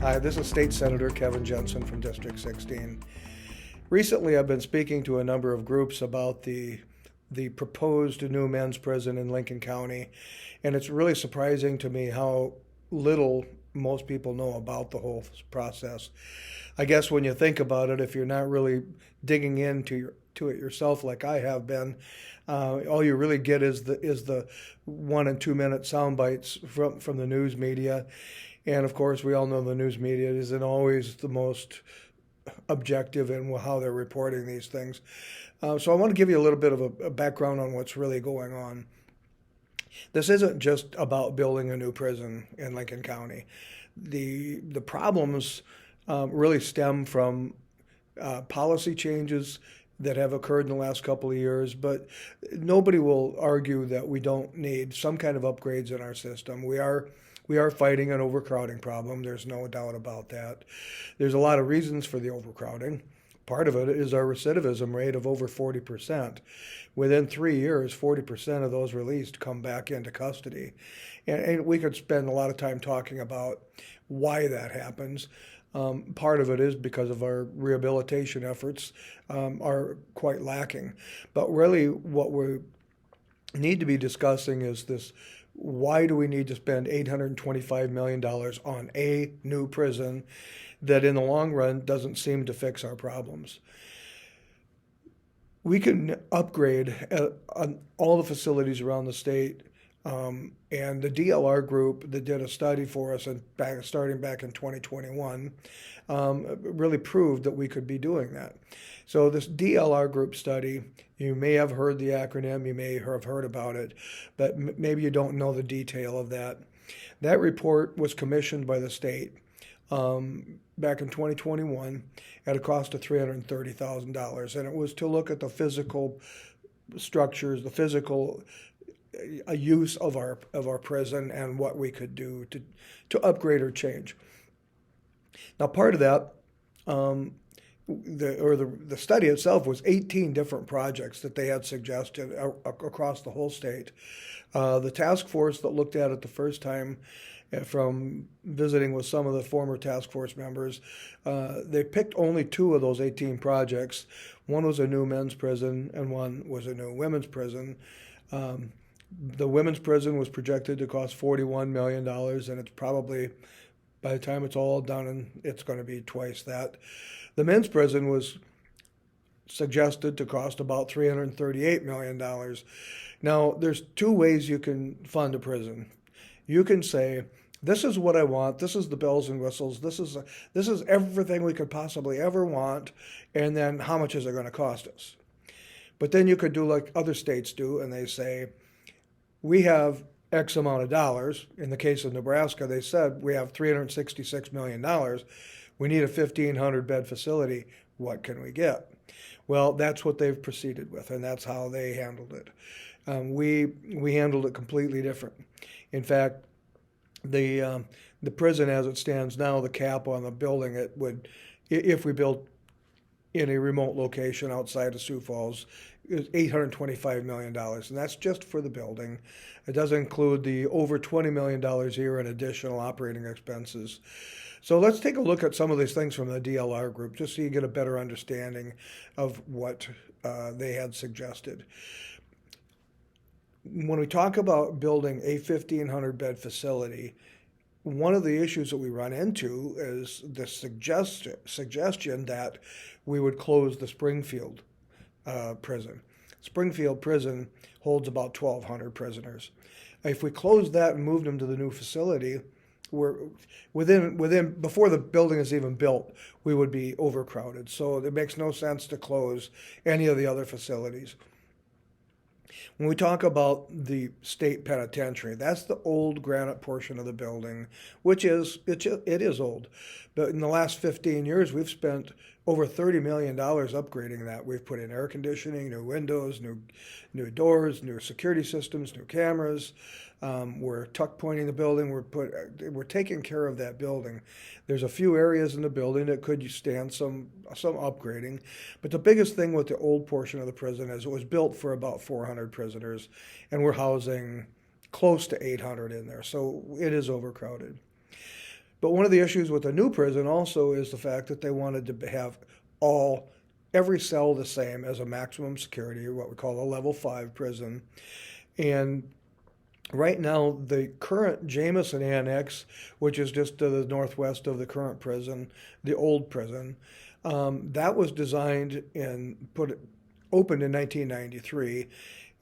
Hi, this is State Senator Kevin Jensen from District 16. Recently, I've been speaking to a number of groups about the proposed new men's prison in Lincoln County, and it's really surprising to me how little most people know about the whole process. I guess when you think about it, if you're not really digging to it yourself like I have been, all you really get is the 1 and 2 minute sound bites from the news media. And of course, we all know the news media isn't always the most objective in how they're reporting these things. So I want to give you a little bit of a background on what's really going on. This isn't just about building a new prison in Lincoln County. The problems really stem from policy changes that have occurred in the last couple of years, but nobody will argue that we don't need some kind of upgrades in our system. We are fighting an overcrowding problem. There's no doubt about that. There's a lot of reasons for the overcrowding. Part of it is our recidivism rate of over 40%. Within 3 years, 40% of those released come back into custody. And we could spend a lot of time talking about why that happens. Part of it is because of our rehabilitation efforts are quite lacking. But really what we need to be discussing is this: why do we need to spend $825 million on a new prison that in the long run doesn't seem to fix our problems? We can upgrade on all the facilities around the state, and the DLR group that did a study for us starting back in 2021 really proved that we could be doing that. So this DLR group study, you may have heard the acronym, you may have heard about it, but maybe you don't know the detail of that. That report was commissioned by the state back in 2021 at a cost of $330,000, and it was to look at the physical structures, the physical use of our prison, and what we could do to upgrade or change. Now, part of that, the study itself was 18 different projects that they had suggested across the whole state. The task force that looked at it the first time, from visiting with some of the former task force members, they picked only 2 of those 18 projects. One was a new men's prison and one was a new women's prison. The women's prison was projected to cost $41 million, and it's probably, by the time it's all done, it's going to be twice that. The men's prison was suggested to cost about $338 million. Now, there's 2 ways you can fund a prison. You can say, this is what I want, this is the bells and whistles, this is everything we could possibly ever want, and then how much is it going to cost us? But then you could do like other states do, and they say, we have X amount of dollars. In the case of Nebraska, they said we have $366 million. We need a 1,500 bed facility. What can we get? Well, that's what they've proceeded with, and that's how they handled it. We handled it completely different. In fact, the prison as it stands now, the cap on the building, it would, if we built in a remote location outside of Sioux Falls, is $825 million, and that's just for the building. It doesn't include the over $20 million a year in additional operating expenses. So let's take a look at some of these things from the DLR group, just so you get a better understanding of what they had suggested. When we talk about building a 1,500 bed facility, one of the issues that we run into is the suggestion that we would close the Springfield prison. Springfield prison holds about 1,200 prisoners. If we closed that and moved them to the new facility, we're within before the building is even built, we would be overcrowded. So it makes no sense to close any of the other facilities. When we talk about the state penitentiary, that's the old granite portion of the building, which it is old. But in the last 15 years, we've spent over $30 million upgrading that. We've put in air conditioning, new windows, new doors, new security systems, new cameras. We're tuck pointing the building. We're taking care of that building. There's a few areas in the building that could stand some upgrading, but the biggest thing with the old portion of the prison is it was built for about 400 prisoners, and we're housing close to 800 in there, so it is overcrowded. But one of the issues with the new prison also is the fact that they wanted to have every cell the same as a maximum security, what we call a level 5 prison. And right now, the current Jameson Annex, which is just to the northwest of the current prison, the old prison, that was designed and opened in 1993,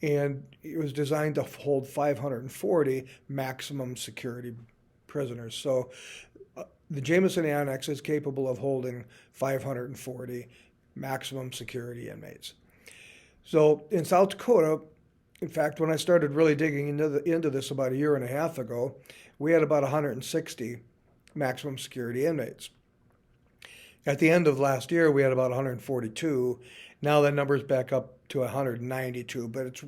and it was designed to hold 540 maximum security prisoners. So the Jameson Annex is capable of holding 540 maximum security inmates. So in South Dakota, in fact, when I started really digging into this about a year and a half ago, we had about 160 maximum security inmates. At the end of last year, we had about 142. Now that number's back up to 192, but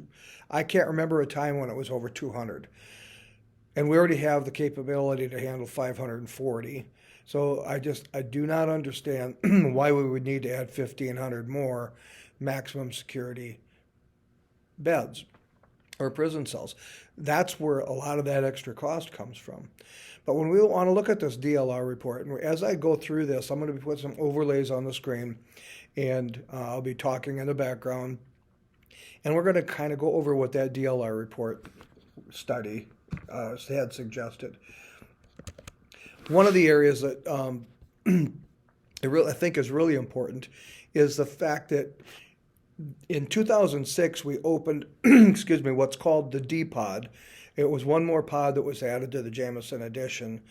I can't remember a time when it was over 200. And we already have the capability to handle 540. So I do not understand why we would need to add 1,500 more maximum security beds or prison cells. That's where a lot of that extra cost comes from. But when we want to look at this DLR report, and as I go through this, I'm going to put some overlays on the screen, and I'll be talking in the background, and we're going to kind of go over what that DLR report study had suggested. One of the areas that I think is really important is the fact that in 2006, we opened, what's called the D pod. It was one more pod that was added to the Jameson addition.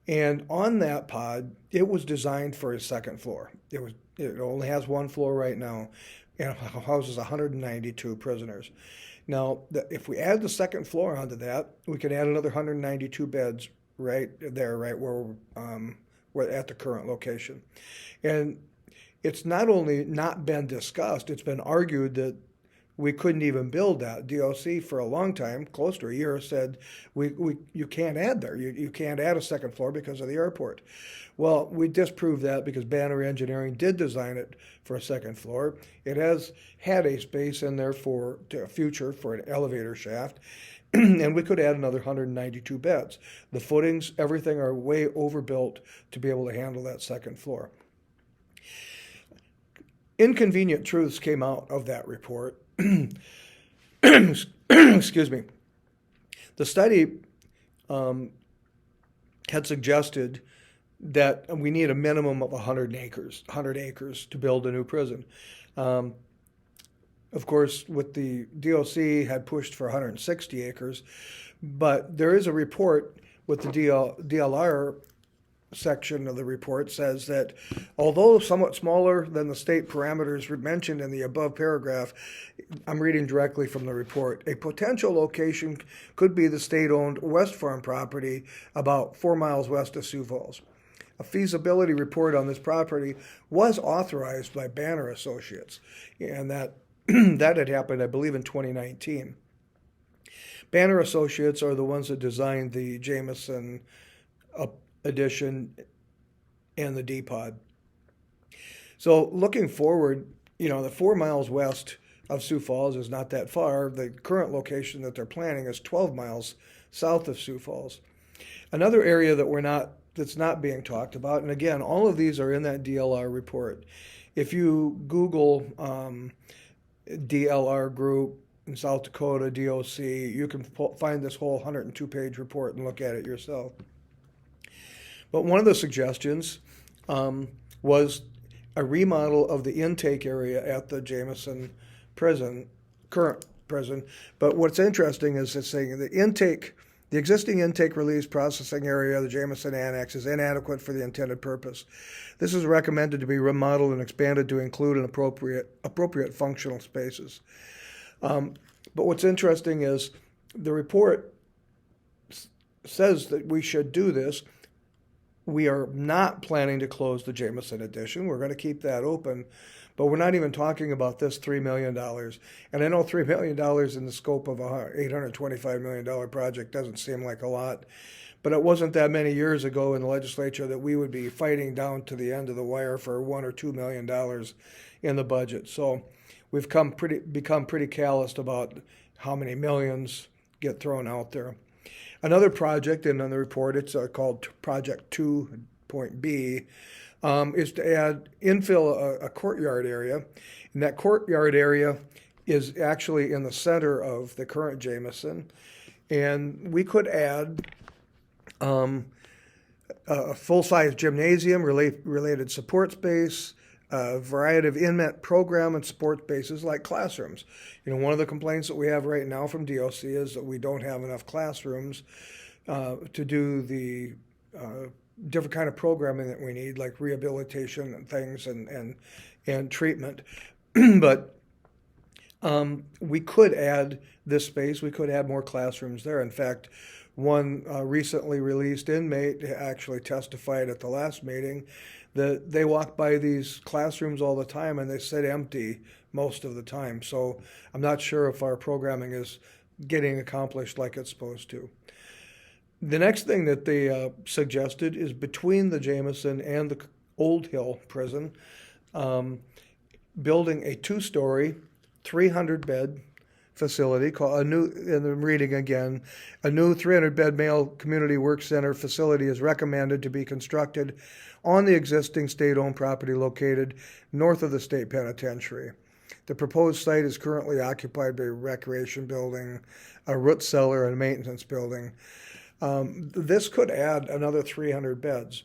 And on that pod, it was designed for a second floor. It only has one floor right now, and houses 192 prisoners. Now, if we add the second floor onto that, we could add another 192 beds right there, right where we're at the current location. And it's not only not been discussed, it's been argued that we couldn't even build that. DOC for a long time, close to a year, said you can't add there. You can't add a second floor because of the airport. Well, we disproved that because Banner Engineering did design it for a second floor. It has had a space in there for a future for an elevator shaft, and we could add another 192 beds. The footings, everything are way overbuilt to be able to handle that second floor. Inconvenient truths came out of that report. Excuse me. The study had suggested that we need a minimum of 100 acres to build a new prison. Of course, with the DOC had pushed for 160 acres, but there is a report with the DLR section of the report says that although somewhat smaller than the state parameters mentioned in the above paragraph, I'm reading directly from the report, a potential location could be the state-owned West Farm property about 4 miles west of Sioux Falls. A feasibility report on this property was authorized by Banner Associates, and that had happened, I believe, in 2019. Banner Associates are the ones that designed the Jameson addition and the D-pod. So looking forward, the 4 miles west of Sioux Falls is not that far. The current location that they're planning is 12 miles south of Sioux Falls. Another area that's not being talked about, and again, all of these are in that DLR report. If you Google DLR group in South Dakota, DOC, you can find this whole 102-page report and look at it yourself. But one of the suggestions was a remodel of the intake area at the Jameson current prison. But what's interesting is it's saying the existing intake release processing area of the Jameson Annex is inadequate for the intended purpose. This is recommended to be remodeled and expanded to include an appropriate functional spaces. But what's interesting is the report says that we should do this. We are not planning to close the Jameson addition. We're going to keep that open, but we're not even talking about this $3 million. And I know $3 million in the scope of a $825 million project doesn't seem like a lot, but it wasn't that many years ago in the legislature that we would be fighting down to the end of the wire for $1 or $2 million in the budget. So we've become pretty calloused about how many millions get thrown out there. Another project, and on the report, it's called Project 2.B, is to infill a courtyard area. And that courtyard area is actually in the center of the current Jameson. And we could add a full-size gymnasium, related support space, a variety of inmate program and support spaces like classrooms. One of the complaints that we have right now from DOC is that we don't have enough classrooms to do the different kind of programming that we need, like rehabilitation and things and treatment. But we could add this space. We could add more classrooms there. In fact, one recently released inmate actually testified at the last meeting that they walk by these classrooms all the time and they sit empty most of the time. So I'm not sure if our programming is getting accomplished like it's supposed to. The next thing that they suggested is between the Jameson and the Old Hill prison, building a 2-story, 300-bed facility called and I'm reading again, a new 300-bed male community work center facility is recommended to be constructed on the existing state-owned property located north of the state penitentiary. The proposed site is currently occupied by a recreation building, a root cellar, and a maintenance building. This could add another 300 beds.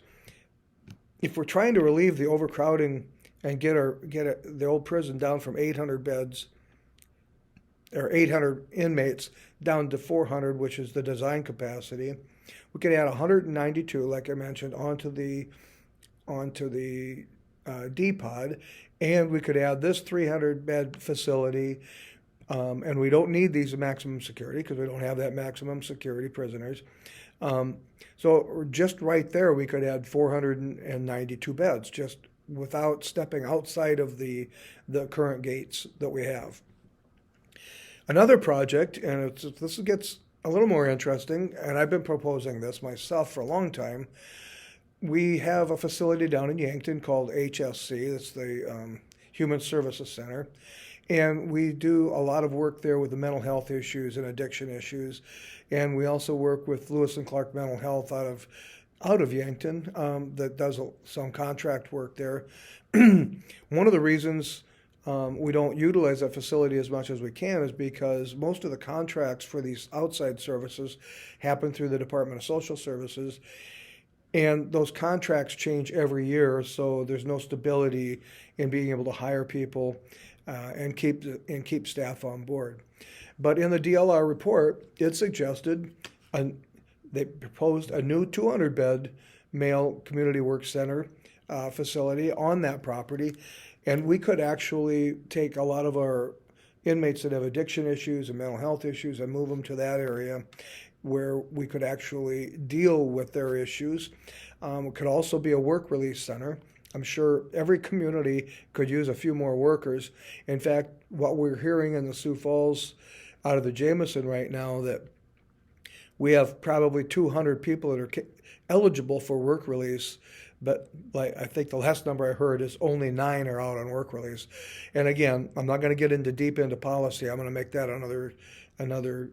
If we're trying to relieve the overcrowding and get the old prison down from 800 beds or 800 inmates down to 400, which is the design capacity, we could add 192, like I mentioned, onto the D-pod, and we could add this 300-bed facility, and we don't need these maximum security because we don't have that maximum security prisoners. So just right there, we could add 492 beds just without stepping outside of the current gates that we have. Another project, and this gets a little more interesting, and I've been proposing this myself for a long time. We have a facility down in Yankton called HSC. That's the Human Services Center. And we do a lot of work there with the mental health issues and addiction issues. And we also work with Lewis and Clark Mental Health out of Yankton that does some contract work there. One of the reasons we don't utilize that facility as much as we can is because most of the contracts for these outside services happen through the Department of Social Services. And those contracts change every year, so there's no stability in being able to hire people and keep staff on board. But in the DLR report, it suggested they proposed a new 200-bed male community work center facility on that property, and we could actually take a lot of our inmates that have addiction issues and mental health issues and move them to that area where we could actually deal with their issues. It could also be a work release center. I'm sure every community could use a few more workers. In fact, what we're hearing in the Sioux Falls out of the Jameson right now, that we have probably 200 people that are eligible for work release, but like I think the last number I heard is only 9 are out on work release. And again, I'm not going to get deep into policy. I'm going to make that another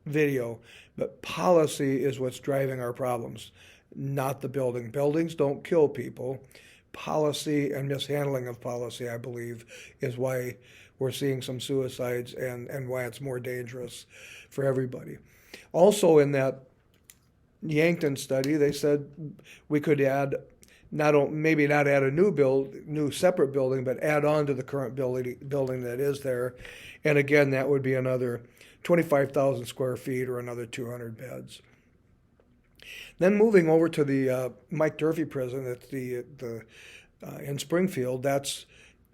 video. But policy is what's driving our problems, not the building. Buildings don't kill people. Policy and mishandling of policy, I believe, is why we're seeing some suicides and why it's more dangerous for everybody. Also in that Yankton study, they said we could add maybe not add a new separate building, but add on to the current building that is there. And again, that would be another 25,000 square feet or another 200 beds. Then moving over to the Mike Durfee prison at in Springfield, that's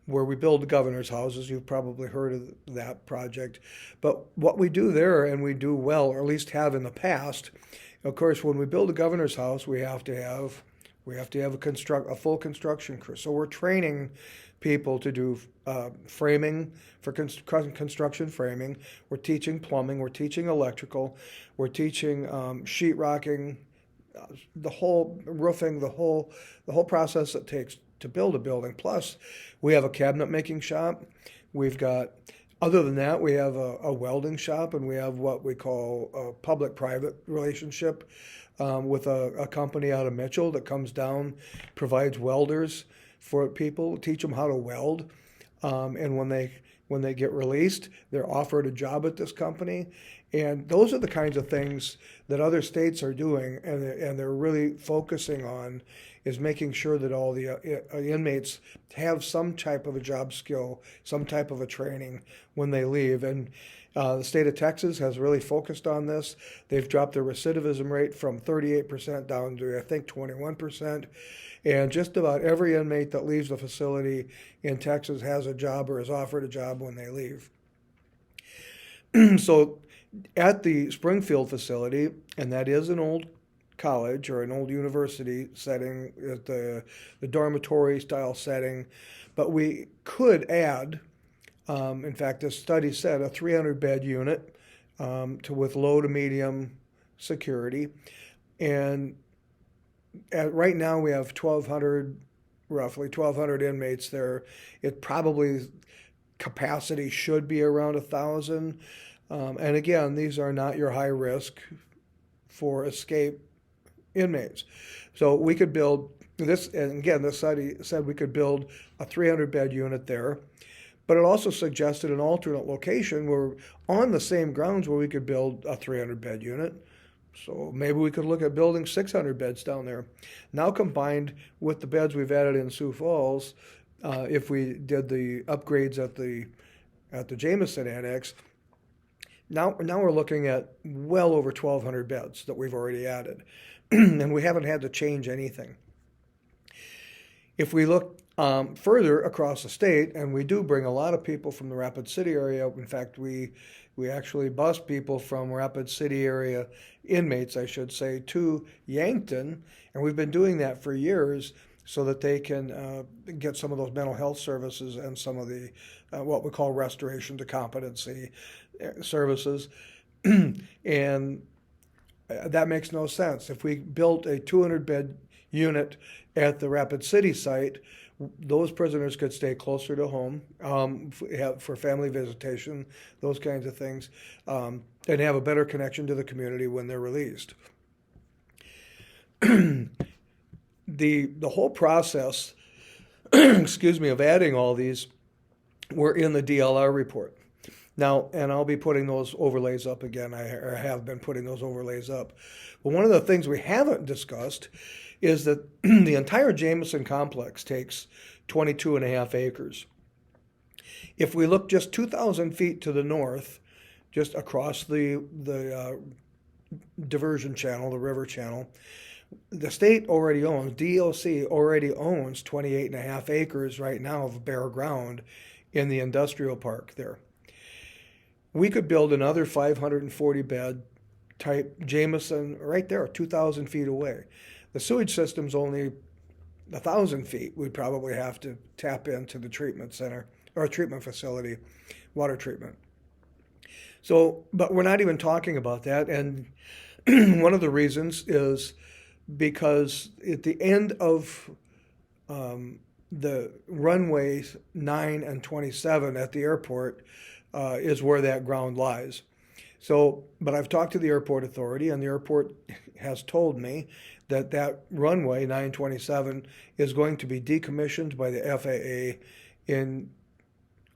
where we build the governor's houses. You've probably heard of that project. But what we do there, and we do well, or at least have in the past, of course, when we build a governor's house, we have to have a full construction crew. So we're training people to do framing for construction framing. We're teaching plumbing. We're teaching electrical. We're teaching sheetrocking, the whole roofing, the whole process it takes to build a building. Plus, we have a cabinet making shop. We've got Other than that, we have a welding shop, and we have what we call a public-private relationship with a company out of Mitchell that comes down, provides welders for people, teach them how to weld, and when they get released, they're offered a job at this company. And those are the kinds of things that other states are doing, and they're really focusing on, is making sure that all the inmates have some type of a job skill, some type of a training when they leave. And the state of Texas has really focused on this. They've dropped their recidivism rate from 38% down to, I think, 21%. And just about every inmate that leaves the facility in Texas has a job or is offered a job when they leave. So at the Springfield facility, and that is an old college or an old university setting, at the dormitory style setting, but we could add, in fact, this study said a 300-bed unit with low to medium security. And right now we have roughly 1,200 inmates there. It probably, capacity should be around 1,000. And again, these are not your high risk for escape inmates. So we could build this, and again, the study said we could build a 300-bed unit there, but it also suggested an alternate location where, on the same grounds, where we could build a 300-bed unit. So maybe we could look at building 600 beds down there. Now combined with the beds we've added in Sioux Falls, if we did the upgrades at the Jameson Annex, now we're looking at well over 1,200 beds that we've already added. And we haven't had to change anything. If we look further across the state, and we do bring a lot of people from the Rapid City area. In fact, we actually bus people from Rapid City area, inmates, I should say, to Yankton, and we've been doing that for years so that they can get some of those mental health services and some of the what we call restoration to competency services. And that makes no sense. If we built a 200-bed unit at the Rapid City site, those prisoners could stay closer to home for family visitation, those kinds of things, and have a better connection to the community when they're released. The whole process, excuse me, of adding all these were in the DLR report. Now, and I'll be putting those overlays up again. I have been putting those overlays up. But one of the things we haven't discussed is that the entire Jameson complex takes 22.5 acres. If we look just 2,000 feet to the north, just across the diversion channel, the river channel, the state already owns, DOC already owns 28.5 acres right now of bare ground in the industrial park there. We could build another 540-bed type Jameson right there, 2,000 feet away. The sewage system's only 1,000 feet. We'd probably have to tap into the treatment center or treatment facility, water treatment. So, but we're not even talking about that. And one of the reasons is because at the end of the runways 9 and 27 at the airport is where that ground lies. So, but I've talked to the airport authority, and the airport has told me that that runway 927 is going to be decommissioned by the FAA in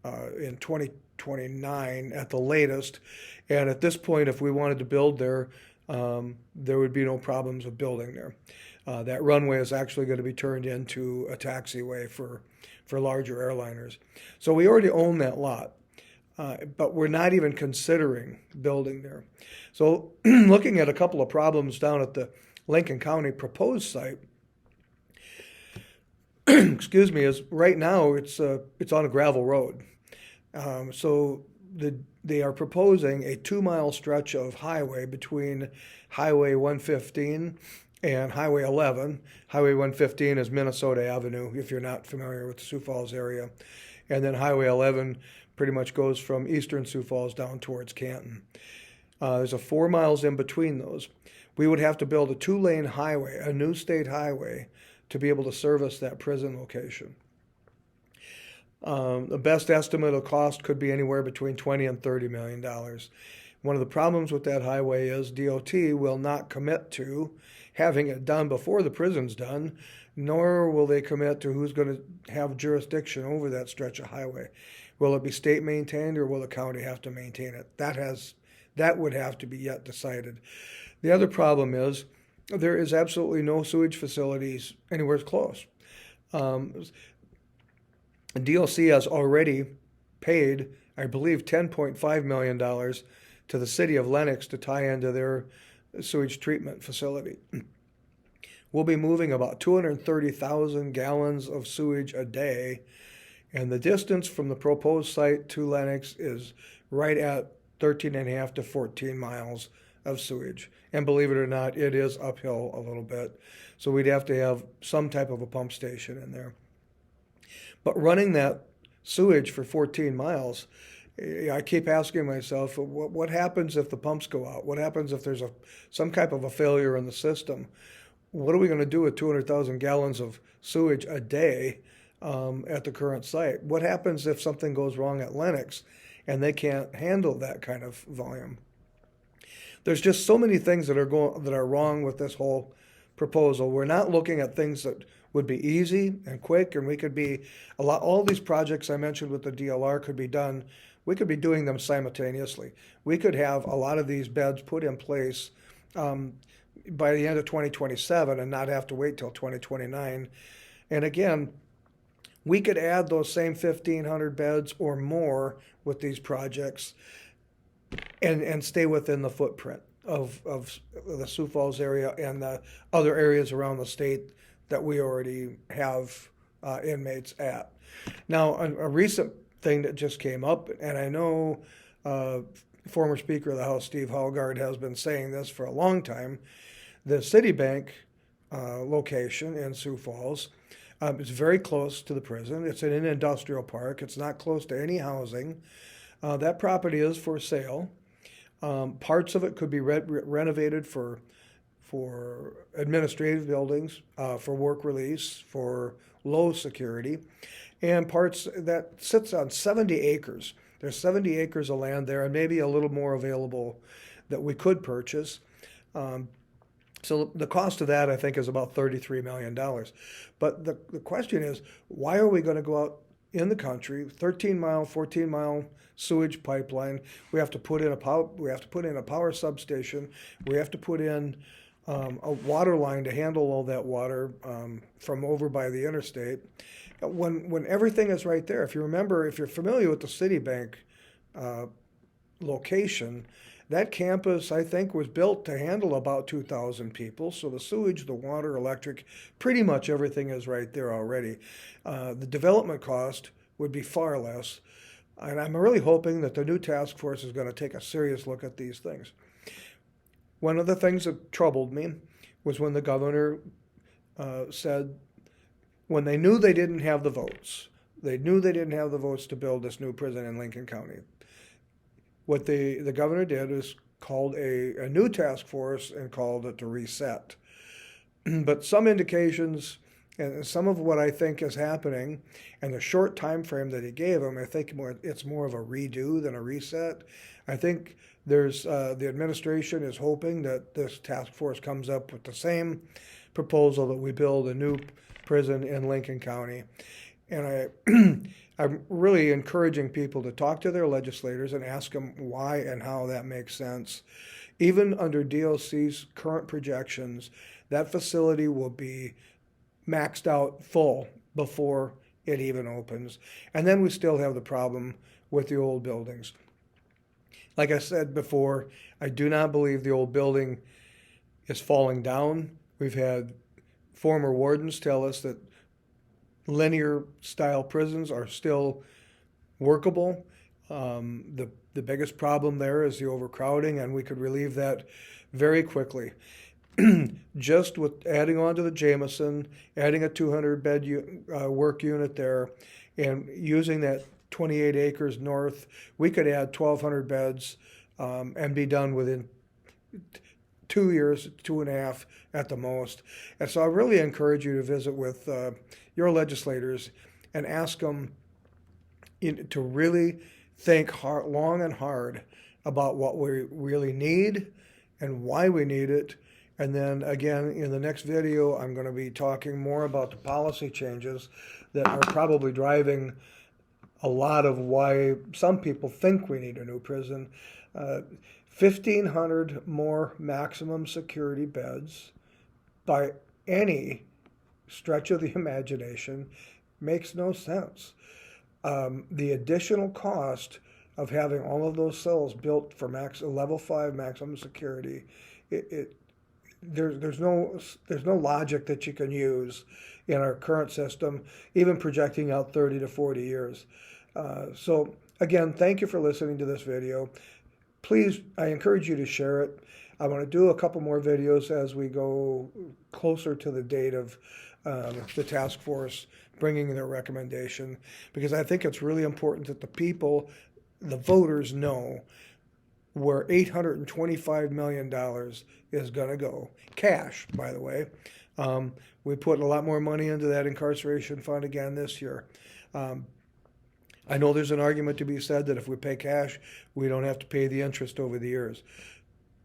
2029 at the latest. And at this point, if we wanted to build there, there would be no problems with building there. That runway is actually going to be turned into a taxiway for larger airliners. So we already own that lot. But we're not even considering building there. So looking at a couple of problems down at the Lincoln County proposed site, excuse me, is right now it's on a gravel road. So they are proposing a 2-mile stretch of highway between Highway 115 and Highway 11. Highway 115 is Minnesota Avenue, if you're not familiar with the Sioux Falls area. And then Highway 11 pretty much goes from eastern Sioux Falls down towards Canton. There's a 4 miles in between those. We would have to build a 2-lane highway, a new state highway, to be able to service that prison location. The best estimate of cost could be anywhere between $20 and $30 million. One of the problems with that highway is DOT will not commit to having it done before the prison's done, nor will they commit to who's going to have jurisdiction over that stretch of highway. Will it be state maintained, or will the county have to maintain it? That would have to be yet decided. The other problem is there is absolutely no sewage facilities anywhere close. DLC has already paid, I believe, $10.5 million to the city of Lenox to tie into their sewage treatment facility. We'll be moving about 230,000 gallons of sewage a day, and the distance from the proposed site to Lenox is right at 13.5 to 14 miles of sewage. And believe it or not, it is uphill a little bit. So we'd have to have some type of a pump station in there. But running that sewage for 14 miles, I keep asking myself, what happens if the pumps go out? What happens if there's some type of a failure in the system? What are we going to do with 200,000 gallons of sewage a day at the current site? What happens if something goes wrong at Lenox and they can't handle that kind of volume? There's just so many things that are wrong with this whole proposal. We're not looking at things that would be easy and quick, and we could be all these projects I mentioned with the DLR could be done. We could be doing them simultaneously. We could have a lot of these beds put in place by the end of 2027 and not have to wait till 2029. And again, we could add those same 1,500 beds or more with these projects and stay within the footprint of the Sioux Falls area and the other areas around the state that we already have inmates at. Now, a recent thing that just came up, and I know former Speaker of the House, Steve Hallgard, has been saying this for a long time, the Citibank location in Sioux Falls is very close to the prison. It's in an industrial park. It's not close to any housing. That property is for sale. Parts of it could be renovated for administrative buildings, for work release, for low security, and parts that sits on 70 acres. There's 70 acres of land there, and maybe a little more available that we could purchase. So the cost of that, I think, is about $33 million. But the question is, why are we going to go out in the country, 13-mile, 14-mile sewage pipeline? We have to put in a power substation. We have to put in a water line to handle all that water from over by the interstate. When everything is right there, if you're familiar with the Citibank location, that campus, I think, was built to handle about 2,000 people. So the sewage, the water, electric, pretty much everything is right there already. The development cost would be far less. And I'm really hoping that the new task force is going to take a serious look at these things. One of the things that troubled me was when the governor said, when they knew they didn't have the votes, to build this new prison in Lincoln County. What the governor did is called a new task force and called it to reset. But some indications and some of what I think is happening and the short time frame that he gave them, I think it's more of a redo than a reset. I think the administration is hoping that this task force comes up with the same proposal that we build a new prison in Lincoln County. And I'm really encouraging people to talk to their legislators and ask them why and how that makes sense. Even under DOC's current projections, that facility will be maxed out full before it even opens. And then we still have the problem with the old buildings. Like I said before, I do not believe the old building is falling down. We've had former wardens tell us that linear style prisons are still workable. The biggest problem there is the overcrowding, and we could relieve that very quickly. Just with adding on to the Jameson, adding a 200-bed work unit there, and using that 28 acres north, we could add 1,200 beds and be done within 2 years, 2.5 at the most. And so I really encourage you to visit with your legislators and ask them to really think hard, long and hard about what we really need and why we need it. And then again, in the next video, I'm going to be talking more about the policy changes that are probably driving a lot of why some people think we need a new prison. 1,500 more maximum security beds by any stretch of the imagination makes no sense. The additional cost of having all of those cells built for level 5 maximum security, there's no logic that you can use in our current system, even projecting out 30 to 40 years. So again, thank you for listening to this video. Please, I encourage you to share it. I want to do a couple more videos as we go closer to the date of the task force bringing their recommendation, because I think it's really important that the people, the voters, know where $825 million is going to go. Cash, by the way. We put a lot more money into that incarceration fund again this year. I know there's an argument to be said that if we pay cash, we don't have to pay the interest over the years.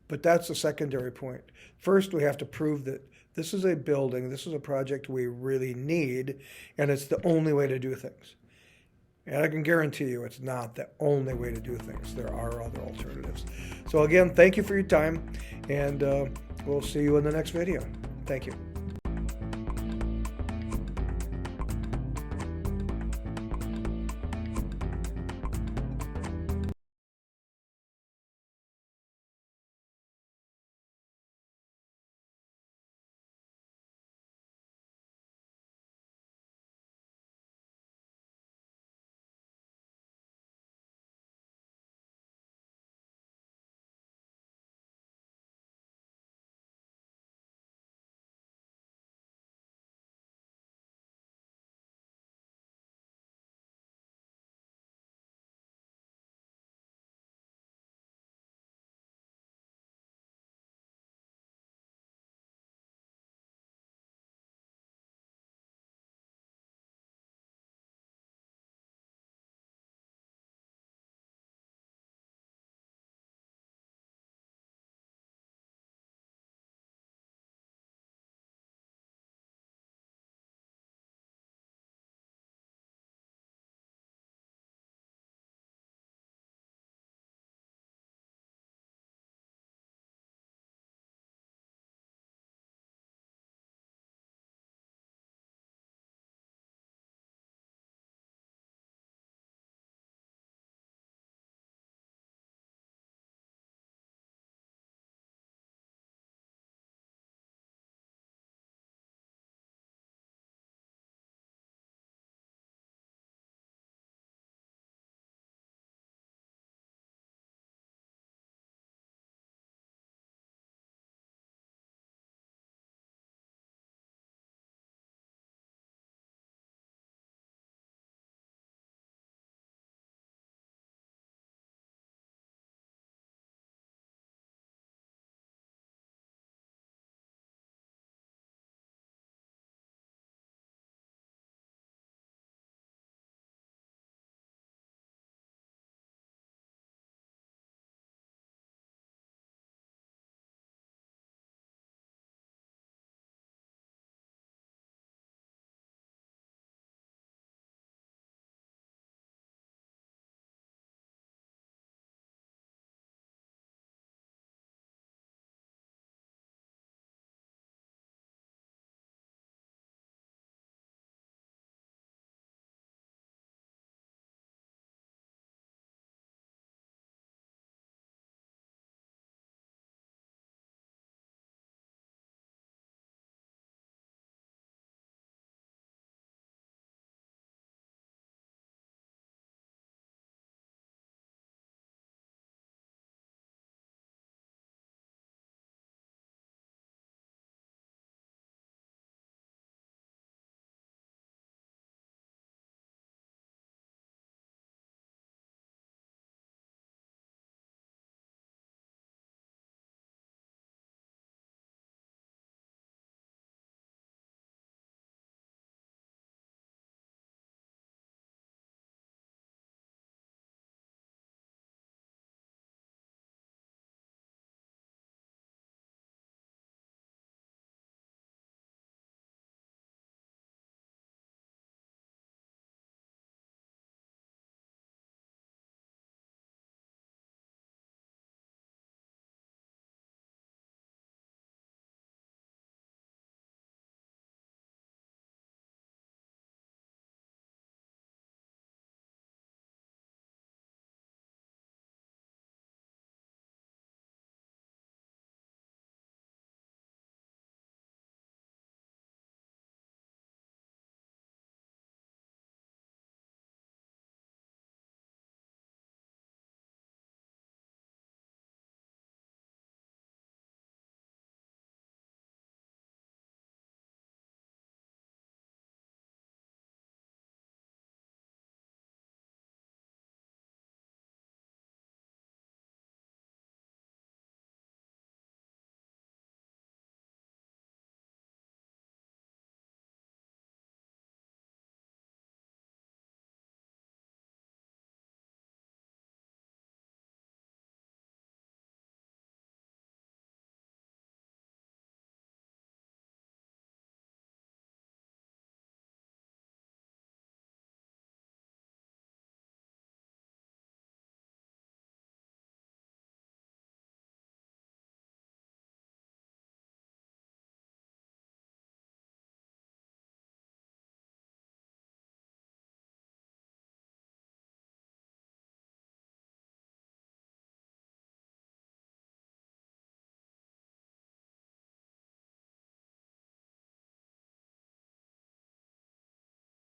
But that's a secondary point. First, we have to prove that this is a building, this is a project we really need, and it's the only way to do things. And I can guarantee you it's not the only way to do things. There are other alternatives. So again, thank you for your time, and we'll see you in the next video. Thank you.